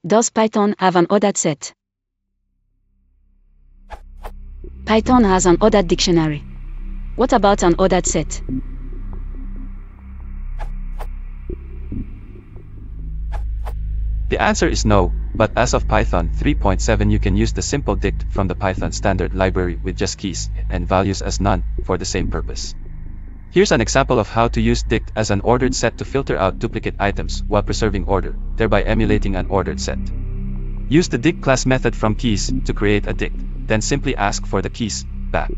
Does Python have an ordered set? Python has an ordered dictionary. What about an ordered set? The answer is no, but as of Python 3.7 you can use the simple dict from the Python standard library with just keys and values as none for the same purpose. Here's an example of how to use dict as an ordered set to filter out duplicate items while preserving order, thereby emulating an ordered set. Use the dict class method from keys to create a dict, then simply ask for the keys back.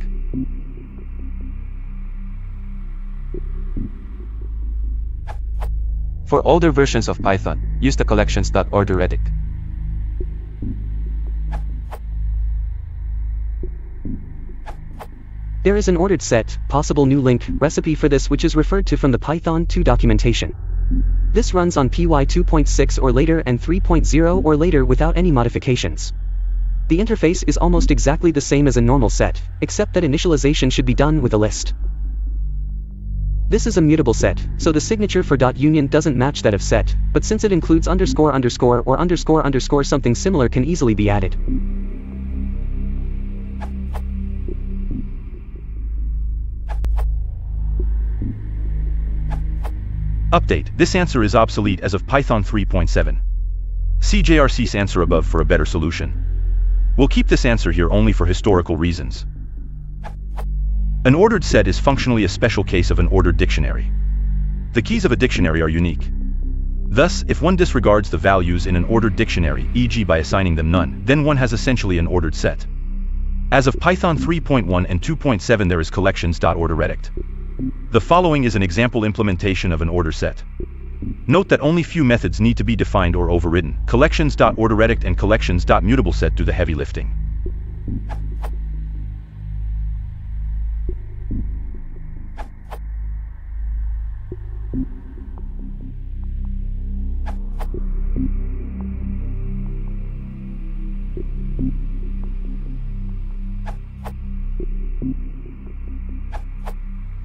For older versions of Python, use the collections.orderedict. There is an ordered set, possible new link, recipe for this which is referred to from the Python 2 documentation. This runs on Py 2.6 or later and 3.0 or later without any modifications. The interface is almost exactly the same as a normal set, except that initialization should be done with a list. This is a mutable set, so the signature for .union doesn't match that of set, but since it includes underscore underscore or underscore underscore something similar can easily be added. Update: this answer is obsolete as of Python 3.7. See JRC's answer above for a better solution. We'll keep this answer here only for historical reasons. An ordered set is functionally a special case of an ordered dictionary. The keys of a dictionary are unique. Thus, if one disregards the values in an ordered dictionary, e.g. by assigning them none, then one has essentially an ordered set. As of Python 3.1 and 2.7 there is collections.orderedict. The following is an example implementation of an order set. Note that only few methods need to be defined or overridden. Collections.orderedict and collections.mutableset do the heavy lifting.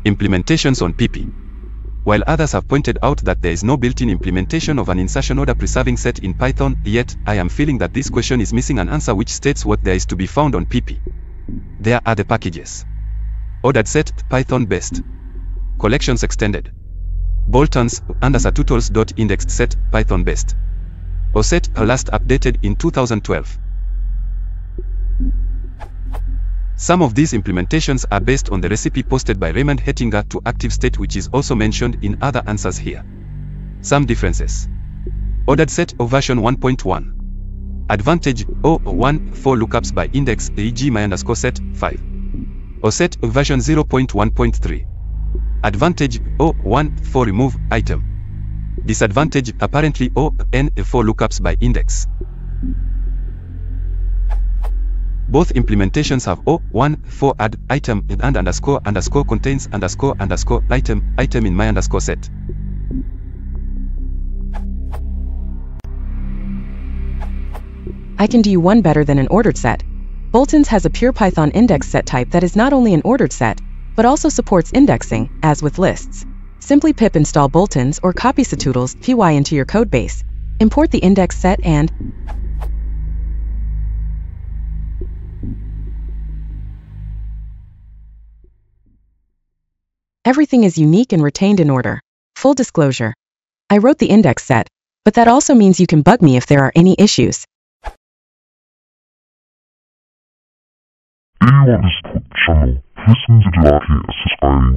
Implementations on PP. While others have pointed out that there is no built-in implementation of an insertion order preserving set in Python, yet I am feeling that this question is missing an answer which states what there is to be found on PP. There are the packages: ordered set, Python based; collections extended; Boltons, _tutors.indexed set, Python based; OSET, last updated in 2012. Some of these implementations are based on the recipe posted by Raymond Hettinger to ActiveState, which is also mentioned in other answers here. Some differences: ordered set version 1.1. Advantage: 1 4 lookups by index, e.g. my_set 5. OSET version 0.1.3. Advantage: 1 4 remove item. Disadvantage: apparently n 4 lookups by index. Both implementations have 1 4 add item and underscore underscore contains underscore underscore item in my_set. I can do one better than an ordered set. Boltons has a pure Python index set type that is not only an ordered set, but also supports indexing, as with lists. Simply pip install Boltons or copy Ctoodles py into your codebase. Import the index set and everything is unique and retained in order. Full disclosure: I wrote the index set, but that also means you can bug me if there are any issues. If you want to support the channel, please consider liking and subscribing.